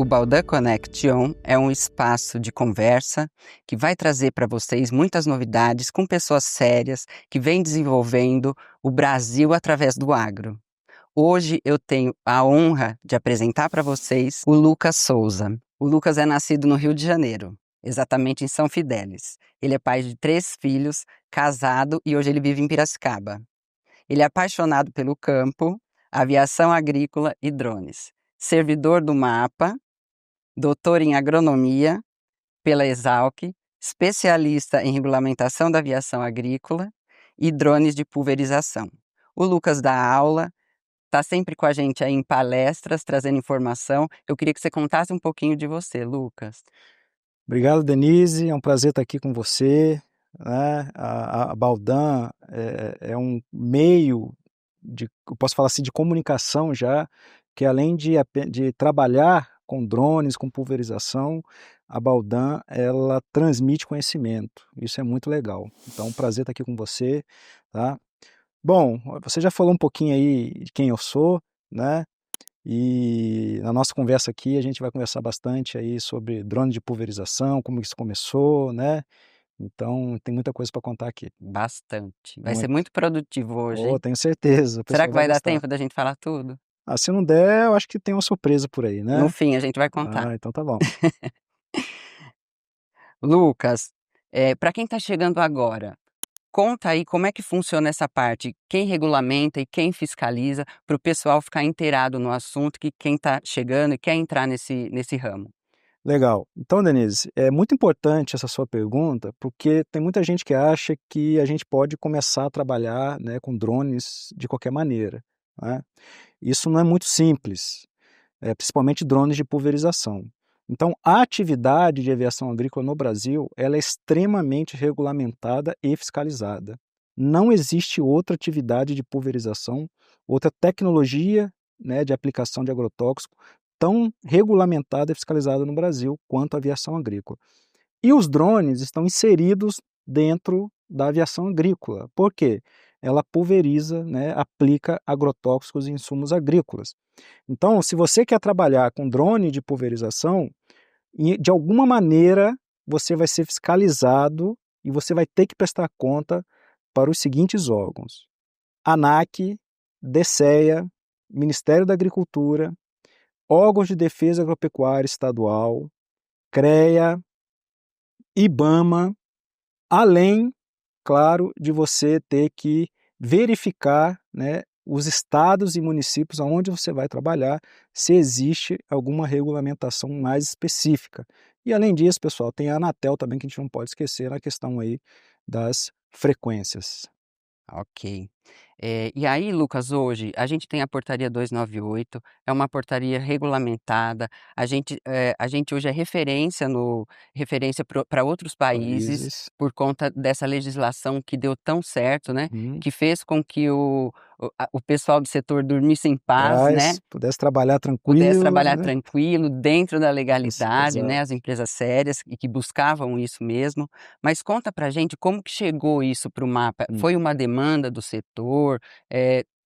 O Baldan Connection é um espaço de conversa que vai trazer para vocês muitas novidades com pessoas sérias que vêm desenvolvendo o Brasil através do agro. Hoje eu tenho a honra de apresentar para vocês o Lucas Souza. O Lucas é nascido no Rio de Janeiro, exatamente em São Fidélis. Ele é pai de 3 filhos, casado e hoje ele vive em Piracicaba. Ele é apaixonado pelo campo, aviação agrícola e drones. Servidor do MAPA, doutor em agronomia pela Exalc, especialista em regulamentação da aviação agrícola e drones de pulverização. O Lucas dá aula, está sempre com a gente aí em palestras, trazendo informação. Eu queria que você contasse um pouquinho de você, Lucas. Obrigado, Denise. É um prazer estar aqui com você, né? A Baldan é um meio eu posso falar assim, de comunicação já, que além de trabalhar com drones, com pulverização, a Baldan, ela transmite conhecimento. Isso é muito legal. Então, é um prazer estar aqui com você, tá? Bom, você já falou um pouquinho aí de quem eu sou, né? E na nossa conversa aqui a gente vai conversar bastante aí sobre drone de pulverização, como isso começou, né? Então tem muita coisa para contar aqui. Bastante. Vai ser Muito. muito produtivo hoje, Oh, hein? tenho certeza, o Será pessoal que vai vai dar gostar. tempo da gente falar tudo? Ah, se não der, eu acho que tem uma surpresa por aí, No né? fim, a gente vai contar. Ah, então tá bom. Lucas, para quem está chegando agora, conta aí como é que funciona essa parte, quem regulamenta e quem fiscaliza, para o pessoal ficar inteirado no assunto, que quem está chegando e quer entrar nesse ramo. Legal. Então, Denise, é muito importante essa sua pergunta, porque tem muita gente que acha que a gente pode começar a trabalhar, né, com drones de qualquer maneira, né? Isso não é muito simples. Principalmente drones de pulverização. Então, a atividade de aviação agrícola no Brasil, ela é extremamente regulamentada e fiscalizada. Não existe outra atividade de pulverização, outra tecnologia, né, de aplicação de agrotóxico tão regulamentada e fiscalizada no Brasil quanto a aviação agrícola. E os drones estão inseridos dentro da aviação agrícola. Por quê? Ela pulveriza, né, aplica agrotóxicos e insumos agrícolas. Então, se você quer trabalhar com drone de pulverização, de alguma maneira você vai ser fiscalizado e você vai ter que prestar conta para os seguintes órgãos: ANAC, DECEA, Ministério da Agricultura, órgãos de defesa agropecuária estadual, CREA, IBAMA, além, claro, de você ter que verificar, né, os estados e municípios onde você vai trabalhar, se existe alguma regulamentação mais específica. E além disso, pessoal, tem a Anatel também, que a gente não pode esquecer na questão aí das frequências. Ok. E aí, Lucas, hoje a gente tem a portaria 298, é uma portaria regulamentada, a gente hoje é referência para outros países Países. por conta dessa legislação que deu tão certo, né? Uhum. Que fez com que o pessoal do setor dormisse em paz, né? Pudesse trabalhar Pudesse tranquilo, trabalhar né? tranquilo, dentro da legalidade, né, as Exato. empresas sérias e que buscavam isso mesmo. Mas conta pra gente como que chegou isso para o MAPA? Hum. Foi uma demanda do setor?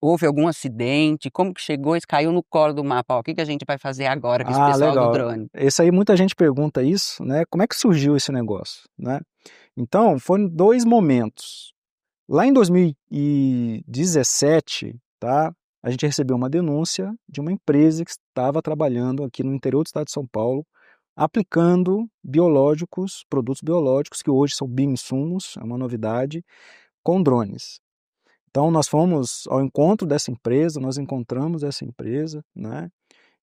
Houve algum acidente? Como que chegou e caiu no colo do MAPA? Ó, o que que a gente vai fazer agora com esse Ah, pessoal do legal. drone? Esse aí muita gente pergunta isso, né? Como é que surgiu esse negócio, né? Então, foram 2 momentos. Lá em 2017, tá, a gente recebeu uma denúncia de uma empresa que estava trabalhando aqui no interior do estado de São Paulo, aplicando biológicos, produtos biológicos, que hoje são bioinsumos, é uma novidade, com drones. Então, nós fomos ao encontro dessa empresa, nós encontramos essa empresa, né?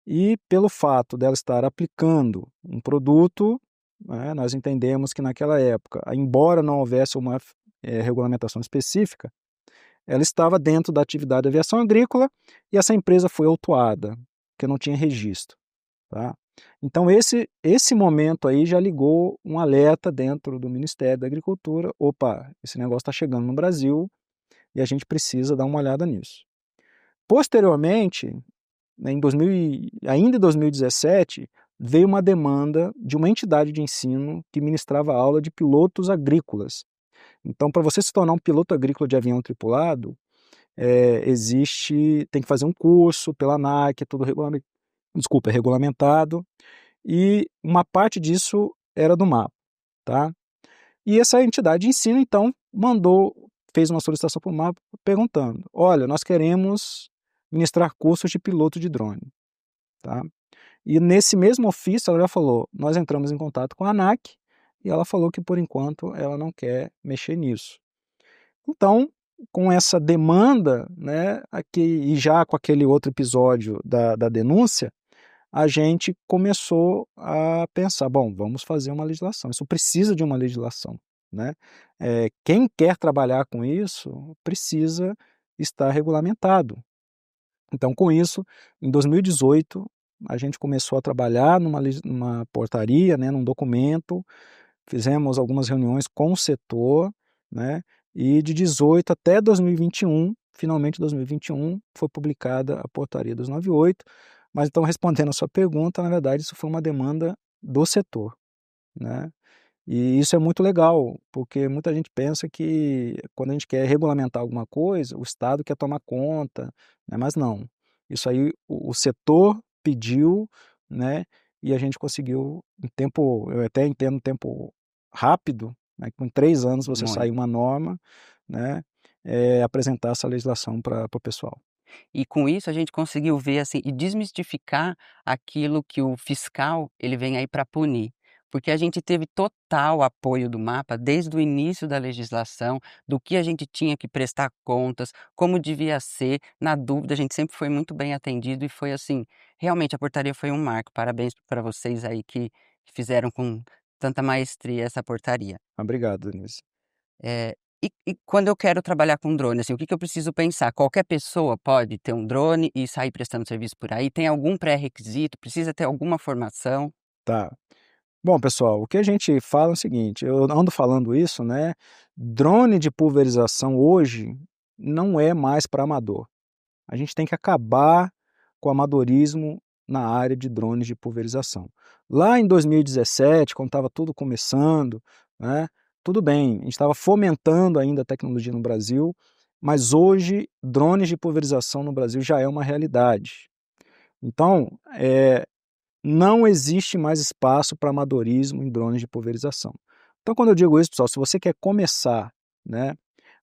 E pelo fato dela estar aplicando um produto, né, nós entendemos que naquela época, embora não houvesse uma regulamentação específica, ela estava dentro da atividade de aviação agrícola e essa empresa foi autuada, porque não tinha registro. Tá? Então esse momento aí já ligou um alerta dentro do Ministério da Agricultura: opa, esse negócio está chegando no Brasil e a gente precisa dar uma olhada nisso. Posteriormente, né, ainda em 2017, veio uma demanda de uma entidade de ensino que ministrava aula de pilotos agrícolas. Então, para você se tornar um piloto agrícola de avião tripulado, tem que fazer um curso pela ANAC, é tudo é regulamentado, e uma parte disso era do MAPA, tá? E essa entidade de ensino, então, fez uma solicitação para o MAPA perguntando: olha, nós queremos ministrar cursos de piloto de drone, tá? E nesse mesmo ofício ela já falou: nós entramos em contato com a ANAC e ela falou que por enquanto ela não quer mexer nisso. Então, com essa demanda, né, aqui, e já com aquele outro episódio da denúncia, a gente começou a pensar: bom, vamos fazer uma legislação, isso precisa de uma legislação, né? Quem quer trabalhar com isso precisa estar regulamentado. Então, com isso, em 2018, a gente começou a trabalhar numa portaria, né, num documento, fizemos algumas reuniões com o setor, né, e de 18 até 2021, finalmente 2021, foi publicada a portaria 298, mas então respondendo a sua pergunta, na verdade isso foi uma demanda do setor, né. E isso é muito legal, porque muita gente pensa que quando a gente quer regulamentar alguma coisa, o Estado quer tomar conta, né, mas não. Isso aí o setor pediu, né, e a gente conseguiu em tempo, eu até entendo tempo rápido, né, com 3 anos você sair Muito. uma norma, né, apresentar essa legislação para o pessoal. E com isso a gente conseguiu ver, assim, e desmistificar aquilo que o fiscal, ele vem aí para punir. Porque a gente teve total apoio do MAPA desde o início da legislação, do que a gente tinha que prestar contas, como devia ser. Na dúvida, a gente sempre foi muito bem atendido e foi assim, realmente a portaria foi um marco. Parabéns para vocês aí que fizeram com tanta maestria essa portaria. Obrigado, Denise. E quando eu quero trabalhar com drone, assim, o que que eu preciso pensar? Qualquer pessoa pode ter um drone e sair prestando serviço por aí? Tem algum pré-requisito? Precisa ter alguma formação? Tá. Bom, pessoal, o que a gente fala é o seguinte, eu ando falando isso, né? Drone de pulverização hoje não é mais para amador. A gente tem que acabar com o amadorismo na área de drones de pulverização. Lá em 2017, quando estava tudo começando, né? Tudo bem, a gente estava fomentando ainda a tecnologia no Brasil, mas hoje drones de pulverização no Brasil já é uma realidade. Então, não existe mais espaço para amadorismo em drones de pulverização. Então, quando eu digo isso, pessoal, se você quer começar, né,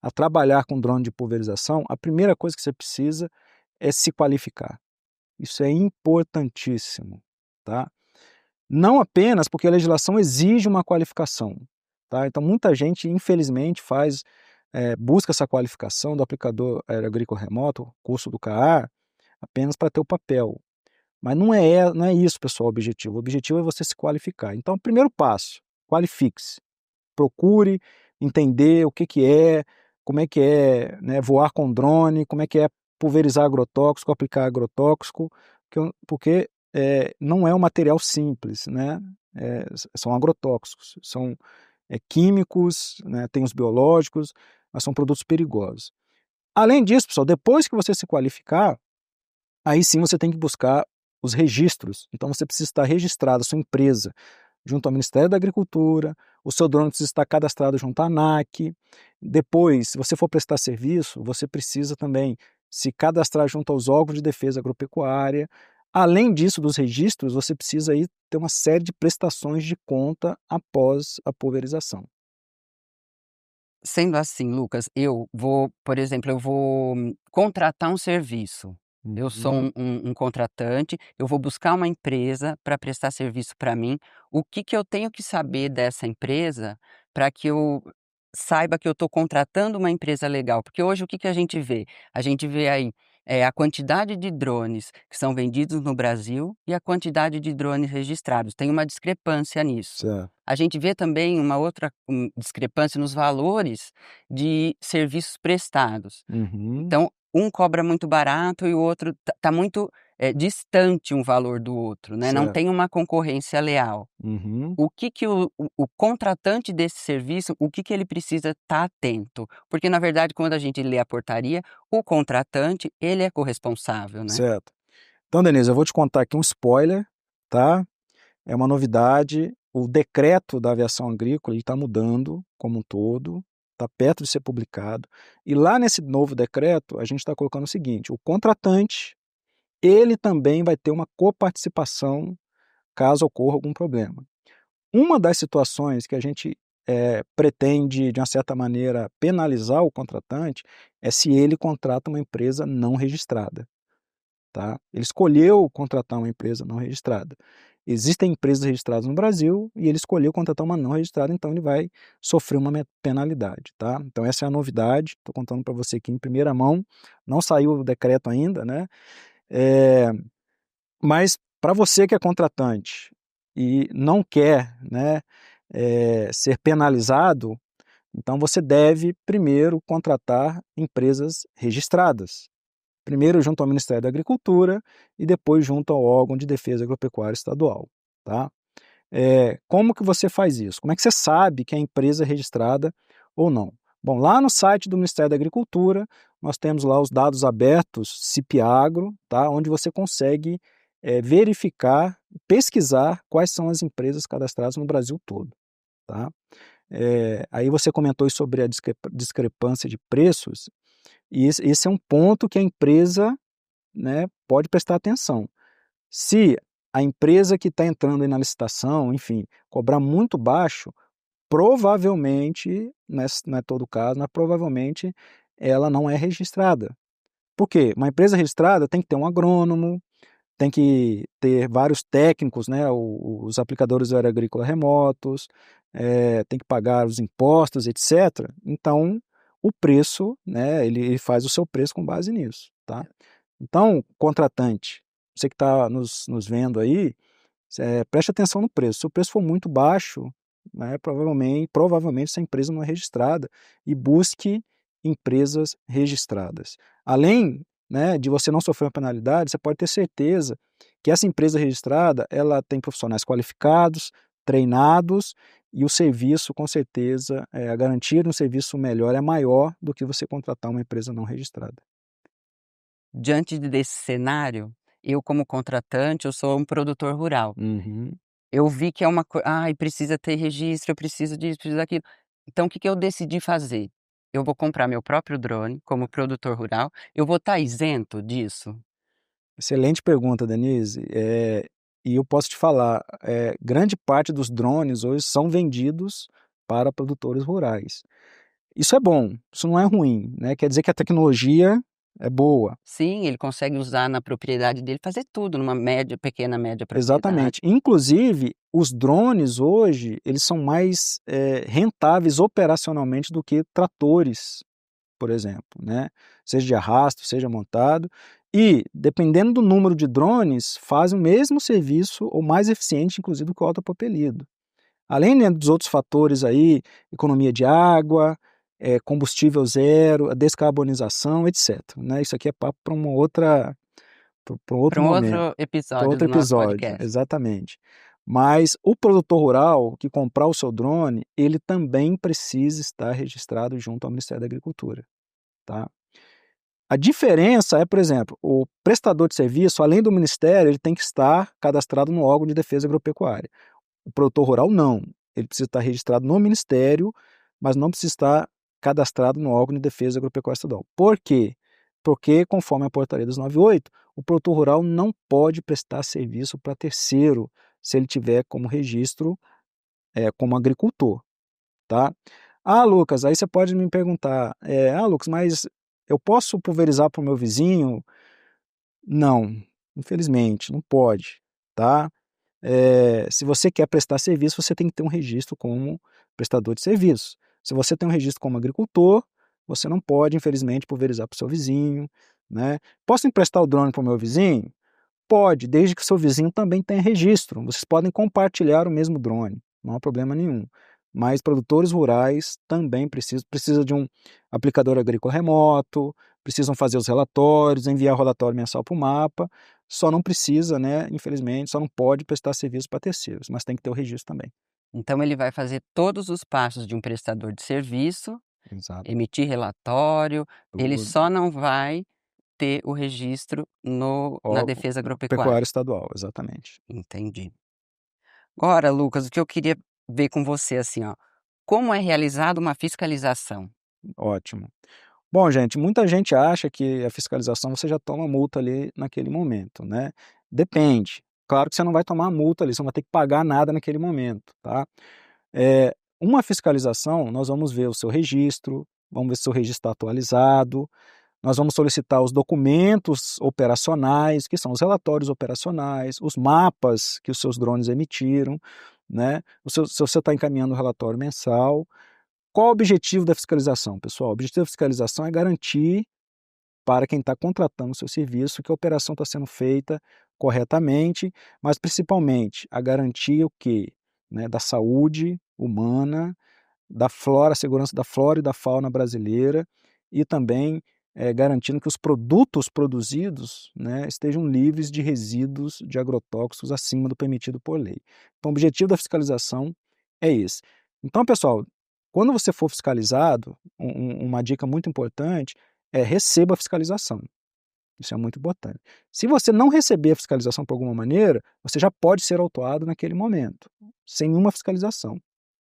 a trabalhar com drone de pulverização, a primeira coisa que você precisa é se qualificar. Isso é importantíssimo, tá? Não apenas porque a legislação exige uma qualificação, tá? Então, muita gente, infelizmente, busca essa qualificação do aplicador agrícola remoto, curso do CAR, apenas para ter o papel. Mas não é isso, pessoal, o objetivo. O objetivo é você se qualificar. Então, primeiro passo, qualifique-se. Procure entender o que que é, como é que é, né, voar com drone, como é que é pulverizar agrotóxico, aplicar agrotóxico, porque não é um material simples, né? São agrotóxicos, são químicos, né, tem os biológicos, mas são produtos perigosos. Além disso, pessoal, depois que você se qualificar, aí sim você tem que buscar os registros. Então você precisa estar registrado, a sua empresa, junto ao Ministério da Agricultura, o seu drone precisa estar cadastrado junto à ANAC. Depois, se você for prestar serviço, você precisa também se cadastrar junto aos órgãos de defesa agropecuária. Além disso, dos registros, você precisa aí ter uma série de prestações de conta após a pulverização. Sendo assim, Lucas, eu vou, por exemplo, eu vou contratar um serviço. Eu sou Uhum. um contratante, eu vou buscar uma empresa para prestar serviço para mim. O que que eu tenho que saber dessa empresa para que eu saiba que eu estou contratando uma empresa legal? Porque hoje o que que a gente vê? A gente vê aí a quantidade de drones que são vendidos no Brasil e a quantidade de drones registrados. Tem uma discrepância nisso. Certo. A gente vê também uma outra discrepância nos valores de serviços prestados. Uhum. Então, um cobra muito barato e o outro tá muito, distante um valor do outro, né, não Certo. tem uma concorrência leal. Uhum. O que que o contratante desse serviço, o que que ele precisa estar atento? Porque, na verdade, quando a gente lê a portaria, o contratante, ele é corresponsável, né. Certo. Então, Denise, eu vou te contar aqui um spoiler, tá? É uma novidade. O decreto da aviação agrícola está mudando como um todo, está perto de ser publicado. E lá nesse novo decreto, a gente está colocando o seguinte: o contratante, ele também vai ter uma coparticipação caso ocorra algum problema. Uma das situações que a gente pretende, de uma certa maneira, penalizar o contratante é se ele contrata uma empresa não registrada. Tá? Ele escolheu contratar uma empresa não registrada. Existem empresas registradas no Brasil e ele escolheu contratar uma não registrada, então ele vai sofrer uma penalidade. Tá? Então essa é a novidade, estou contando para você aqui em primeira mão, não saiu o decreto ainda, né? Mas para você que é contratante e não quer, né, ser penalizado, então você deve primeiro contratar empresas registradas. Primeiro junto ao Ministério da Agricultura e depois junto ao órgão de defesa agropecuária estadual. Tá? Como que você faz isso? Como é que você sabe que a empresa é registrada ou não? Bom, lá no site do Ministério da Agricultura, nós temos lá os dados abertos, CIPAgro, tá? Onde você consegue verificar, pesquisar quais são as empresas cadastradas no Brasil todo. Tá? Aí você comentou sobre a discrepância de preços, e esse é um ponto que a empresa, né, pode prestar atenção. Se a empresa que está entrando aí na licitação, enfim, cobrar muito baixo, provavelmente, não é todo o caso, mas provavelmente ela não é registrada. Por quê? Uma empresa registrada tem que ter um agrônomo, tem que ter vários técnicos, né, os aplicadores de área agrícola remotos, tem que pagar os impostos, etc. Então, o preço, né, ele faz o seu preço com base nisso. Tá? Então, contratante, você que está nos vendo aí, preste atenção no preço. Se o preço for muito baixo, né, provavelmente essa empresa não é registrada, e busque empresas registradas. Além, né, de você não sofrer uma penalidade, você pode ter certeza que essa empresa registrada ela tem profissionais qualificados, treinados, e o serviço, com certeza, a garantia de um serviço melhor é maior do que você contratar uma empresa não registrada. Diante desse cenário, eu como contratante, eu sou um produtor rural. Uhum. Eu vi que é uma coisa, ai, precisa ter registro, eu preciso disso, preciso daquilo. Então o que que eu decidi fazer? Eu vou comprar meu próprio drone como produtor rural, eu vou estar isento disso? Excelente pergunta, Denise. E eu posso te falar, grande parte dos drones hoje são vendidos para produtores rurais. Isso é bom, isso não é ruim, né? Quer dizer que a tecnologia é boa. Sim, ele consegue usar na propriedade dele, fazer tudo numa pequena, média propriedade. Exatamente. Inclusive, os drones hoje, eles são mais rentáveis operacionalmente do que tratores, por exemplo, né? Seja de arrasto, seja montado. E, dependendo do número de drones, fazem o mesmo serviço ou mais eficiente, inclusive, do que o autopropelido. Além, né, dos outros fatores aí, economia de água, combustível zero, a descarbonização, etc. Né? Isso aqui é papo para uma outra, para um Para outro um momento, outro para episódio outro do nosso episódio, podcast. exatamente. Mas o produtor rural que comprar o seu drone, ele também precisa estar registrado junto ao Ministério da Agricultura. Tá? A diferença é, por exemplo, o prestador de serviço, além do Ministério, ele tem que estar cadastrado no órgão de defesa agropecuária. O produtor rural não. Ele precisa estar registrado no Ministério, mas não precisa estar cadastrado no órgão de defesa agropecuária estadual. Por quê? Porque, conforme a portaria 298, o produtor rural não pode prestar serviço para terceiro se ele tiver como registro como agricultor. Tá? Ah, Lucas, aí você pode me perguntar, Lucas, mas eu posso pulverizar para o meu vizinho? Não, infelizmente, não pode, tá? Se você quer prestar serviço, você tem que ter um registro como prestador de serviço. Se você tem um registro como agricultor, você não pode, infelizmente, pulverizar para o seu vizinho, né? Posso emprestar o drone para o meu vizinho? Pode, desde que o seu vizinho também tenha registro. Vocês podem compartilhar o mesmo drone, não há problema nenhum. Mas produtores rurais também precisam de um aplicador agrícola remoto, precisam fazer os relatórios, enviar o relatório mensal para o mapa. Só não precisa, né, infelizmente, só não pode prestar serviço para terceiros, mas tem que ter o registro também. Então ele vai fazer todos os passos de um prestador de serviço, Exato. emitir relatório, ele Tudo. só não vai ter o registro na Órgão defesa agropecuária. pecuária estadual, exatamente. Entendi. Agora, Lucas, o que eu queria ver com você, assim, ó, como é realizada uma fiscalização? Ótimo. Bom, gente, muita gente acha que a fiscalização você já toma multa ali naquele momento, né? Depende. claro que você não vai tomar multa ali, você não vai ter que pagar nada naquele momento, tá? Uma fiscalização, nós vamos ver o seu registro, vamos ver se o seu registro está atualizado, nós vamos solicitar os documentos operacionais, que são os relatórios operacionais, os mapas que os seus drones emitiram, né? Se você está encaminhando o relatório mensal. Qual o objetivo da fiscalização, pessoal? O objetivo da fiscalização é garantir para quem está contratando o seu serviço que a operação está sendo feita corretamente, mas principalmente a garantia o quê? Né, da saúde humana, da flora, a segurança da flora e da fauna brasileira e também garantindo que os produtos produzidos, né, estejam livres de resíduos de agrotóxicos acima do permitido por lei. Então, o objetivo da fiscalização é esse. Então, pessoal, quando você for fiscalizado, uma dica muito importante é receba a fiscalização. Isso é muito importante. Se você não receber a fiscalização por alguma maneira, você já pode ser autuado naquele momento, sem nenhuma fiscalização,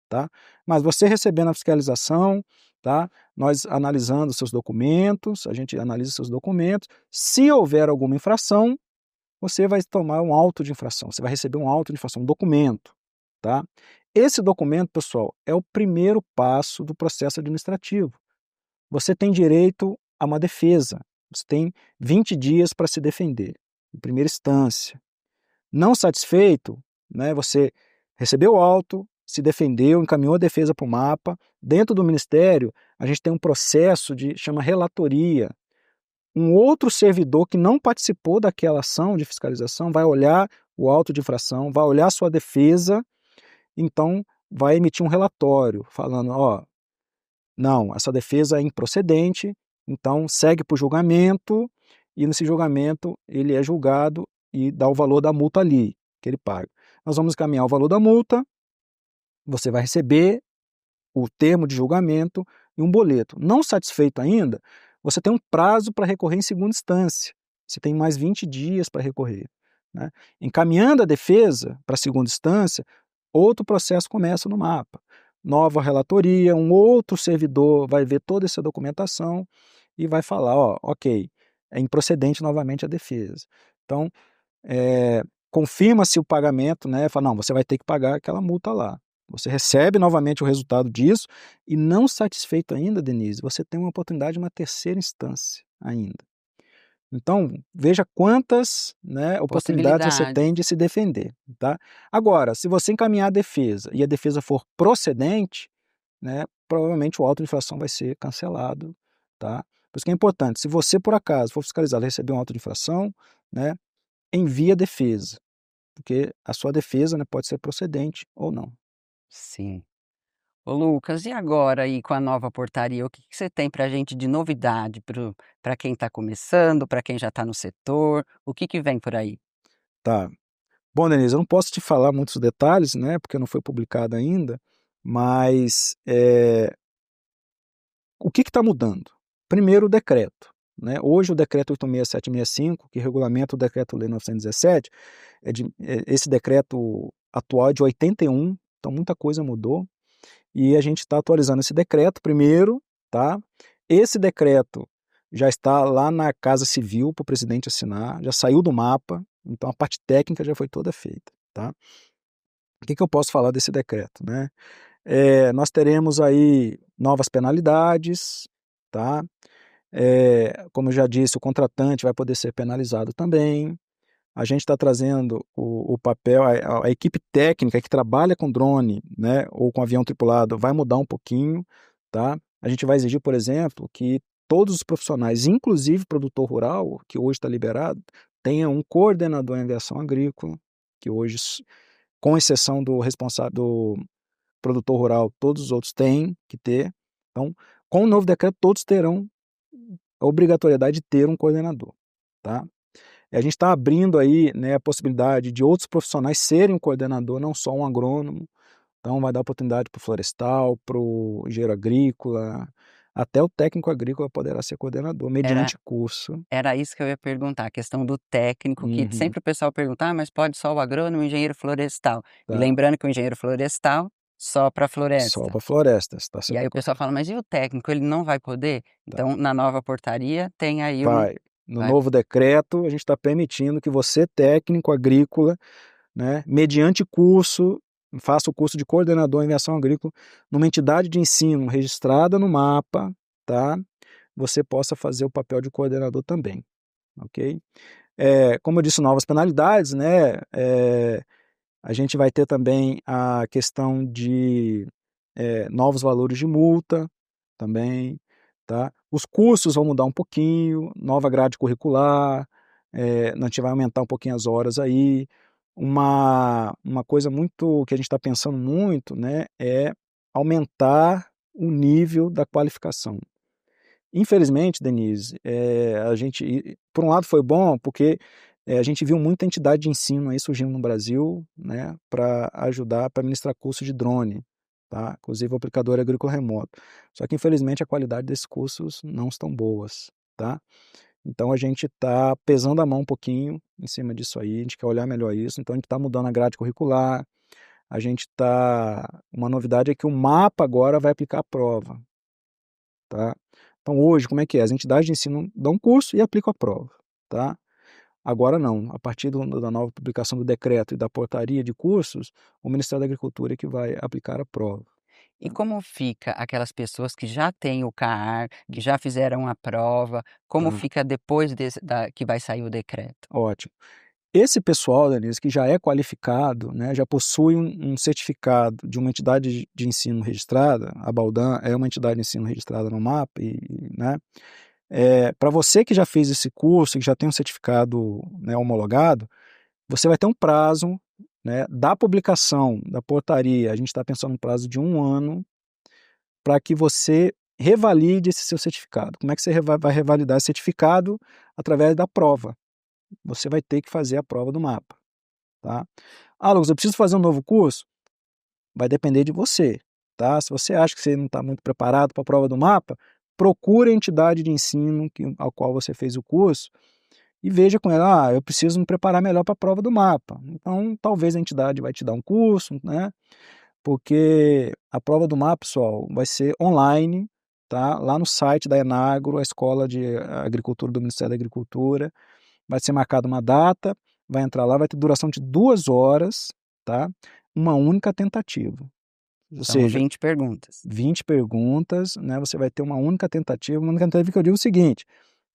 tá? Mas você recebendo a fiscalização, tá? Nós analisando seus documentos, a gente analisa seus documentos. Se houver alguma infração, você vai tomar um auto de infração, você vai receber um auto de infração, um documento, tá? Esse documento, pessoal, é o primeiro passo do processo administrativo. Você tem direito a uma defesa. Você tem 20 dias para se defender, em primeira instância. Não satisfeito, né, você recebeu o auto, se defendeu, encaminhou a defesa para o mapa. Dentro do Ministério, a gente tem um processo de chama relatoria. Um outro servidor que não participou daquela ação de fiscalização vai olhar o auto de infração, vai olhar a sua defesa, então vai emitir um relatório falando, ó, não, essa defesa é improcedente, então segue para o julgamento, e nesse julgamento ele é julgado e dá o valor da multa ali, que ele paga. Nós vamos encaminhar o valor da multa, você vai receber o termo de julgamento e um boleto. Não satisfeito ainda, você tem um prazo para recorrer em segunda instância. Você tem mais 20 dias para recorrer, né? Encaminhando a defesa para a segunda instância, outro processo começa no mapa. Nova relatoria, um outro servidor vai ver toda essa documentação e vai falar, ó, ok, é improcedente novamente a defesa. Então, confirma-se o pagamento, né? Fala, não, você vai ter que pagar aquela multa lá. Você recebe novamente o resultado disso e não satisfeito ainda, Denise, você tem uma oportunidade de uma terceira instância ainda. Então, veja quantas, né, oportunidades você tem de se defender, tá? Agora, se você encaminhar a defesa e a defesa for procedente, né, provavelmente o auto de infração vai ser cancelado, tá? Por isso que é importante, se você por acaso for fiscalizado e receber um auto de infração, né, envie a defesa, porque a sua defesa, né, pode ser procedente ou não. Sim. Ô Lucas, e agora aí com a nova portaria, o que que você tem para a gente de novidade para quem está começando, para quem já está no setor, o que que vem por aí? Tá. Bom, Denise, eu não posso te falar muitos detalhes, né, porque não foi publicado ainda, mas o que está mudando? Primeiro, o decreto. Né? Hoje, o decreto 86765, que regulamenta o decreto-lei 917, esse decreto atual é de 81, então muita coisa mudou, e a gente está atualizando esse decreto primeiro, tá? Esse decreto já está lá na Casa Civil para o presidente assinar, já saiu do mapa, então a parte técnica já foi toda feita, tá? O que eu posso falar desse decreto, né? Nós teremos aí novas penalidades, tá? Como eu já disse, o contratante vai poder ser penalizado também. A gente está trazendo o papel, a equipe técnica que trabalha com drone, né, ou com avião tripulado vai mudar um pouquinho, tá? A gente vai exigir, por exemplo, que todos os profissionais, inclusive produtor rural, que hoje está liberado, tenha um coordenador em aviação agrícola, que hoje, com exceção do responsável do produtor rural, todos os outros têm que ter. Então, com o novo decreto, todos terão a obrigatoriedade de ter um coordenador, tá? E a gente está abrindo aí, né, a possibilidade de outros profissionais serem um coordenador, não só um agrônomo. Então vai dar oportunidade para o florestal, para o engenheiro agrícola, até o técnico agrícola poderá ser coordenador, Era, mediante curso. era isso que eu ia perguntar, a questão do técnico, que Uhum, sempre o pessoal pergunta, ah, mas pode só o agrônomo e o engenheiro florestal. E tá. lembrando que o engenheiro florestal só para Só floresta. para florestas, tá E aí o pessoal correto. fala, mas e o técnico, ele não vai poder? Tá. Então, na nova portaria tem aí Vai. No novo decreto, a gente está permitindo que você, técnico agrícola, né, mediante curso, faça o curso de coordenador em aviação agrícola, numa entidade de ensino registrada no mapa, tá? Você possa fazer o papel de coordenador também, ok? Como eu disse, novas penalidades, né? A gente vai ter também a questão de novos valores de multa também, tá? Os cursos vão mudar um pouquinho, nova grade curricular, a gente vai aumentar um pouquinho as horas aí. Uma coisa muito que a gente está pensando muito, né, é aumentar o nível da qualificação. Infelizmente, Denise, por um lado foi bom, porque a gente viu muita entidade de ensino aí surgindo no Brasil, né, para ajudar, para ministrar curso de drone, tá? Inclusive o aplicador agrícola remoto. Só que infelizmente a qualidade desses cursos não estão boas, tá? Então a gente está pesando a mão um pouquinho em cima disso aí, a gente quer olhar melhor isso, então a gente está mudando a grade curricular, uma novidade é que o mapa agora vai aplicar a prova, tá? Então hoje, como é que é? As entidades de ensino dão curso e aplicam a prova, tá? Agora não, a partir da nova publicação do decreto e da portaria de cursos, o Ministério da Agricultura é que vai aplicar a prova. E como fica aquelas pessoas que já têm o CAR, que já fizeram a prova, como Tá? fica depois que vai sair o decreto? Ótimo. Esse pessoal, Denise, que já é qualificado, né, já possui um certificado de uma entidade de ensino registrada, a Baldan é uma entidade de ensino registrada no MAP, né, para você que já fez esse curso, que já tem um certificado, né, homologado, você vai ter um prazo, né, da publicação da portaria, a gente está pensando um prazo de 1 ano, para que você revalide esse seu certificado. Como é que você vai revalidar esse certificado? Através da prova. Você vai ter que fazer a prova do mapa. Tá? Ah, Lucas, eu preciso fazer um novo curso? Vai depender de você. Tá? Se você acha que você não está muito preparado para a prova do mapa, procure a entidade de ensino ao qual você fez o curso e veja com ela, eu preciso me preparar melhor para a prova do mapa. Então, talvez a entidade vai te dar um curso, né? Porque a prova do mapa, pessoal, vai ser online, tá? Lá no site da Enagro, a Escola de Agricultura do Ministério da Agricultura. Vai ser marcada uma data, vai entrar lá, vai ter duração de 2 horas, tá? Uma única tentativa. Ou São seja, 20 perguntas. 20 perguntas, né? Você vai ter uma única tentativa que eu digo o seguinte: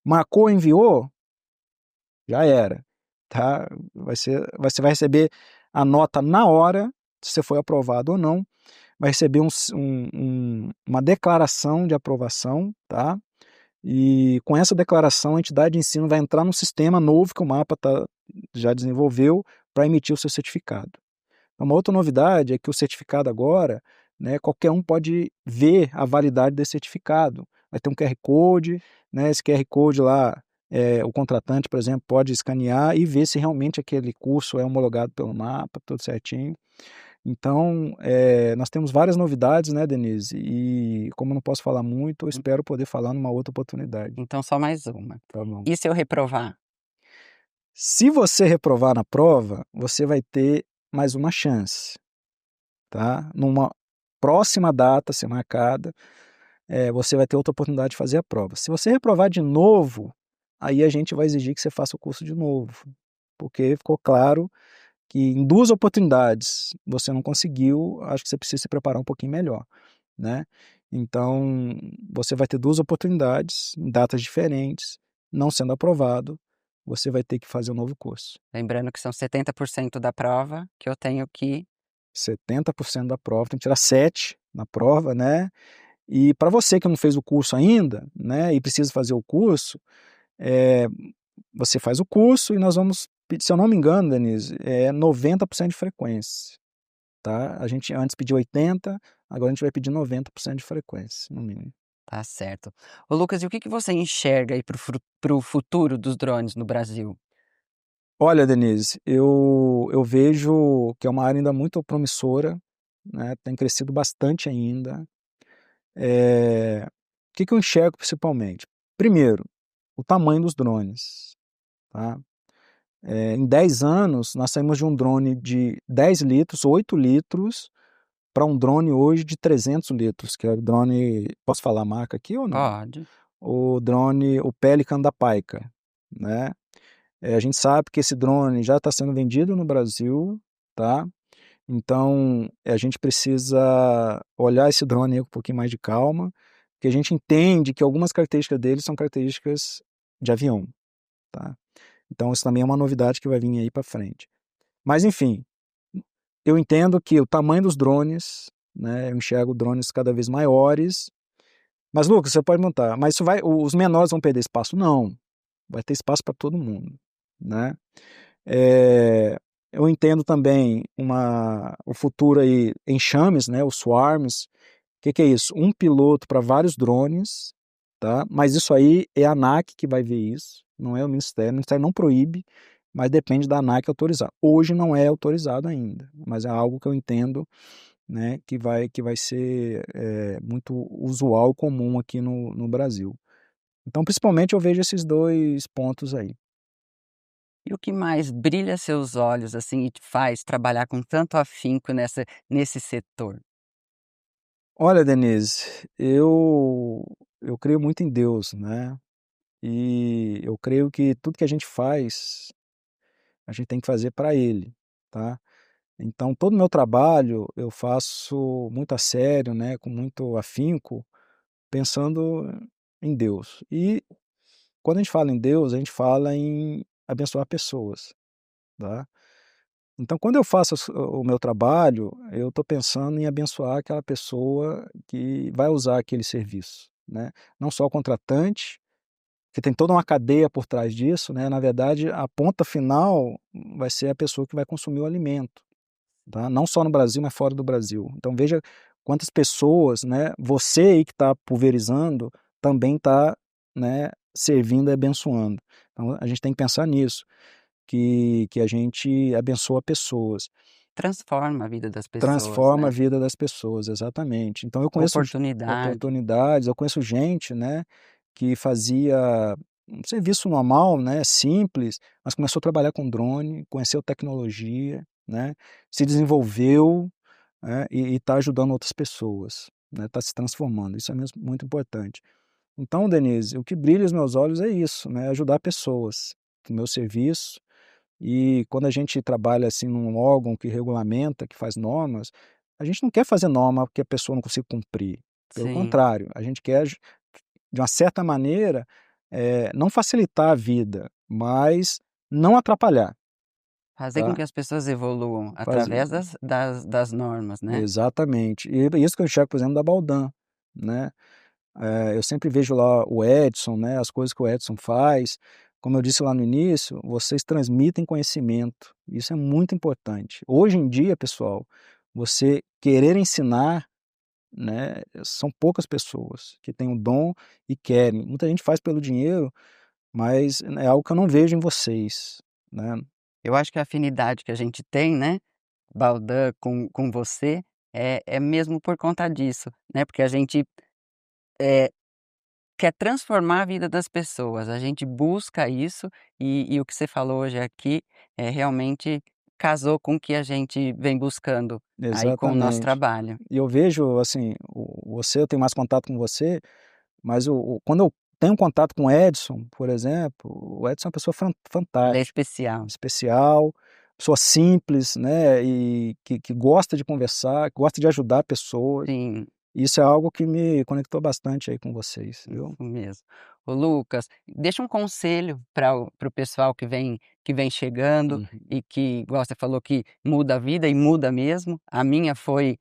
marcou, enviou, já era, tá? Você vai receber a nota na hora, se você foi aprovado ou não, vai receber uma declaração de aprovação, tá? E com essa declaração, a entidade de ensino vai entrar no sistema novo que o mapa já desenvolveu para emitir o seu certificado. Uma outra novidade é que o certificado agora, né, qualquer um pode ver a validade desse certificado. Vai ter um QR Code, né, esse QR Code lá, o contratante, por exemplo, pode escanear e ver se realmente aquele curso é homologado pelo mapa, tudo certinho. Então, nós temos várias novidades, né, Denise? E como eu não posso falar muito, eu espero poder falar numa outra oportunidade. Então só mais uma. Tá bom. E se eu reprovar? Se você reprovar na prova, você vai ter mais uma chance, tá? Numa próxima data a ser marcada, você vai ter outra oportunidade de fazer a prova. Se você reprovar de novo, aí a gente vai exigir que você faça o curso de novo, porque ficou claro que em 2 oportunidades você não conseguiu, acho que você precisa se preparar um pouquinho melhor, né? Então, você vai ter 2 oportunidades, em datas diferentes, não sendo aprovado, você vai ter que fazer um novo curso. Lembrando que são 70% da prova que eu tenho que 70% da prova, tem que tirar 7 na prova, né? E para você que não fez o curso ainda, né, e precisa fazer o curso, eh, você faz o curso e nós vamos, se eu não me engano, Denise, 90% de frequência, tá? A gente antes pediu 80, agora a gente vai pedir 90% de frequência, no mínimo. tá certo. Ô Lucas, e o que que você enxerga aí para o futuro dos drones no Brasil? Olha, Denise, eu vejo que é uma área ainda muito promissora, né, tem crescido bastante ainda. O que que eu enxergo principalmente? Primeiro, o tamanho dos drones, tá? Em 10 anos, nós saímos de um drone de 10 litros, 8 litros, para um drone hoje de 300 litros, que é o drone, posso falar a marca aqui ou não? Pode. O drone, o Pelican da Paica, né? A gente sabe que esse drone já está sendo vendido no Brasil, tá? Então, a gente precisa olhar esse drone aí com um pouquinho mais de calma, porque a gente entende que algumas características dele são características de avião, tá? Então, isso também é uma novidade que vai vir aí para frente. Mas, enfim, eu entendo que o tamanho dos drones, né, eu enxergo drones cada vez maiores. Mas, Lucas, você pode montar, mas os menores vão perder espaço? Não, vai ter espaço para todo mundo, né? É, eu entendo também o futuro aí, enxames, né, os swarms. O que é isso? Um piloto para vários drones, tá? Mas isso aí é a ANAC que vai ver isso, não é o Ministério não proíbe, mas depende da ANAC autorizar. Hoje não é autorizado ainda, mas é algo que eu entendo, né, que vai ser muito usual, comum aqui no Brasil. Então, principalmente, eu vejo esses dois pontos aí. E o que mais brilha seus olhos, assim, e te faz trabalhar com tanto afinco nesse setor? Olha, Denise, eu creio muito em Deus, né? E eu creio que tudo que a gente faz, a gente tem que fazer para Ele, tá? Então, todo o meu trabalho eu faço muito a sério, né? Com muito afinco, pensando em Deus. E quando a gente fala em Deus, a gente fala em abençoar pessoas, tá? Então, quando eu faço o meu trabalho, eu estou pensando em abençoar aquela pessoa que vai usar aquele serviço, né? Não só o contratante, que tem toda uma cadeia por trás disso, né? Na verdade, a ponta final vai ser a pessoa que vai consumir o alimento, tá? Não só no Brasil, mas fora do Brasil. Então, veja quantas pessoas, né? Você aí que está pulverizando também está, né, servindo e abençoando. Então, a gente tem que pensar nisso, que a gente abençoa pessoas. Transforma a vida das pessoas, Transforma a né? vida das pessoas, exatamente. Então eu conheço Oportunidade. oportunidades, eu conheço gente, né, que fazia um serviço normal, né, simples, mas começou a trabalhar com drone, conheceu tecnologia, né, se desenvolveu, né, e está ajudando outras pessoas, né, está se transformando. Isso é mesmo muito importante. Então, Denise, o que brilha os meus olhos é isso, né, ajudar pessoas, o meu serviço. E quando a gente trabalha assim num órgão que regulamenta, que faz normas, a gente não quer fazer norma porque a pessoa não consiga cumprir. Pelo Sim. contrário, a gente quer, de uma certa maneira, não facilitar a vida, mas não atrapalhar, Fazer com tá? que as pessoas evoluam Faz... através das normas, né? Exatamente. E é isso que eu enxergo, por exemplo, da Baldan, né? Eu sempre vejo lá o Edson, né, as coisas que o Edson faz. Como eu disse lá no início, vocês transmitem conhecimento. Isso é muito importante. Hoje em dia, pessoal, você querer ensinar, né, são poucas pessoas que têm o dom e querem. Muita gente faz pelo dinheiro, mas é algo que eu não vejo em vocês, né? Eu acho que a afinidade que a gente tem, né, Baldan com você, é mesmo por conta disso, né? Porque a gente, eh, quer transformar a vida das pessoas, a gente busca isso e o que você falou hoje aqui, realmente casou com o que a gente vem buscando aí com o nosso Exatamente. trabalho. E eu vejo, assim, eu tenho mais contato com você, mas quando eu tenho contato com o Edson, por exemplo, o Edson é uma pessoa Ele é fantástica, especial. especial, pessoa simples, né, e que gosta de conversar, que gosta de ajudar pessoas. Sim. Isso é algo que me conectou bastante aí com vocês, Isso viu? mesmo. Ô Lucas, deixa um conselho para o pessoal que vem chegando Uhum, e que, igual você falou, que muda a vida e muda mesmo. A minha foi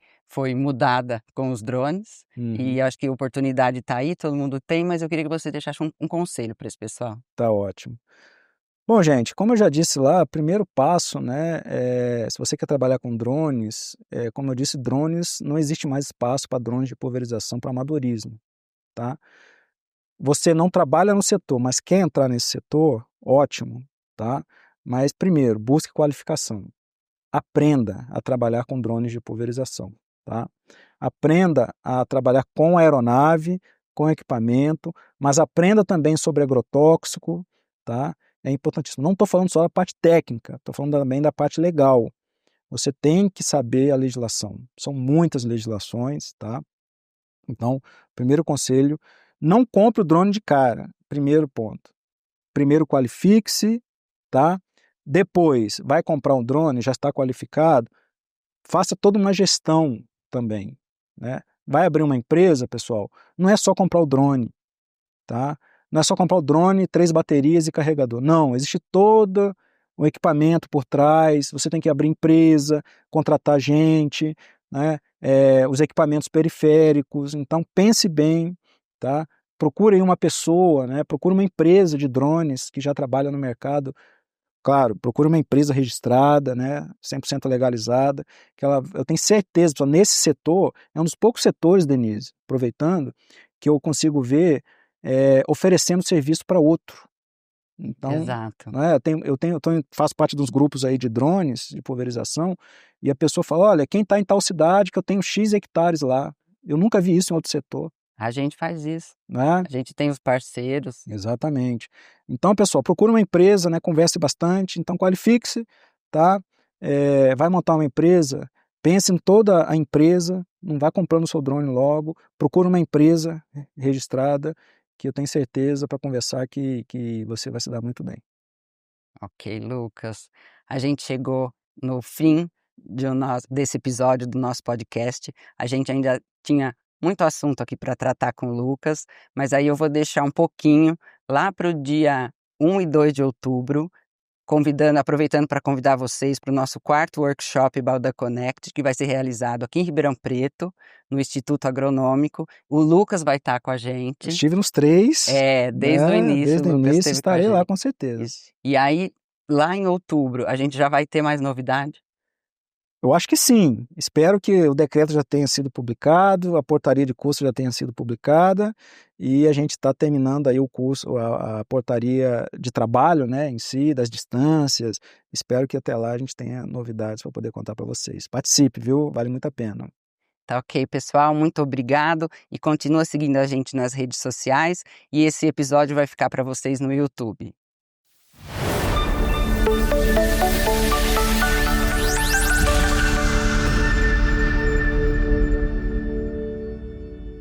mudada com os drones uhum, e acho que a oportunidade está aí, todo mundo tem, mas eu queria que você deixasse um conselho para esse pessoal. tá ótimo. Bom, gente, como eu já disse lá, primeiro passo, né, se você quer trabalhar com drones, como eu disse, drones, não existe mais espaço para drones de pulverização para amadorismo, tá? Você não trabalha no setor, mas quer entrar nesse setor, ótimo, tá? Mas primeiro, busque qualificação. Aprenda a trabalhar com drones de pulverização, tá? Aprenda a trabalhar com aeronave, com equipamento, mas aprenda também sobre agrotóxico, tá? É importantíssimo. Não estou falando só da parte técnica, estou falando também da parte legal. Você tem que saber a legislação. São muitas legislações, tá? Então, primeiro conselho, não compre o drone de cara. Primeiro ponto. primeiro qualifique-se, tá? Depois, vai comprar um drone, já está qualificado, faça toda uma gestão também, né? Vai abrir uma empresa, pessoal, não é só comprar o drone, tá? Não é só comprar o drone, 3 baterias e carregador. Não, existe todo o equipamento por trás, você tem que abrir empresa, contratar gente, né? Os equipamentos periféricos, então pense bem, tá? Procure aí uma pessoa, né? Procure uma empresa de drones que já trabalha no mercado. Claro, procure uma empresa registrada, né, 100% legalizada, que eu tenho certeza, pessoal, nesse setor, é um dos poucos setores, Denise, aproveitando, que eu consigo ver oferecendo serviço para outro. Então, Exato. né, faço parte dos grupos aí de drones, de pulverização, e a pessoa fala, olha, quem está em tal cidade que eu tenho X hectares lá. Eu nunca vi isso em outro setor, A gente faz isso. né? A gente tem os parceiros. Exatamente. Então, pessoal, procure uma empresa, né, converse bastante, então qualifique-se, tá? Vai montar uma empresa, pense em toda a empresa, não vá comprando o seu drone logo, procure uma empresa registrada, que eu tenho certeza para conversar que você vai se dar muito bem. Ok, Lucas. A gente chegou no fim desse episódio do nosso podcast. A gente ainda tinha muito assunto aqui para tratar com o Lucas, mas aí eu vou deixar um pouquinho lá para o dia 1 e 2 de outubro, aproveitando para convidar vocês para o nosso 4º workshop Balda Connect, que vai ser realizado aqui em Ribeirão Preto, no Instituto Agronômico. O Lucas vai estar com a Eu gente. estive nos 3, Desde o né? início, Desde o o Lucas início esteve com a estarei lá gente. com certeza. Isso. E aí, lá em outubro, a gente já vai ter mais novidade? Eu acho que sim. Espero que o decreto já tenha sido publicado, a portaria de curso já tenha sido publicada e a gente está terminando aí o curso, a portaria de trabalho, né, em si, das distâncias. Espero que até lá a gente tenha novidades para poder contar para vocês. Participe, viu? Vale muito a pena. Tá ok, pessoal, muito obrigado e continua seguindo a gente nas redes sociais e esse episódio vai ficar para vocês no YouTube.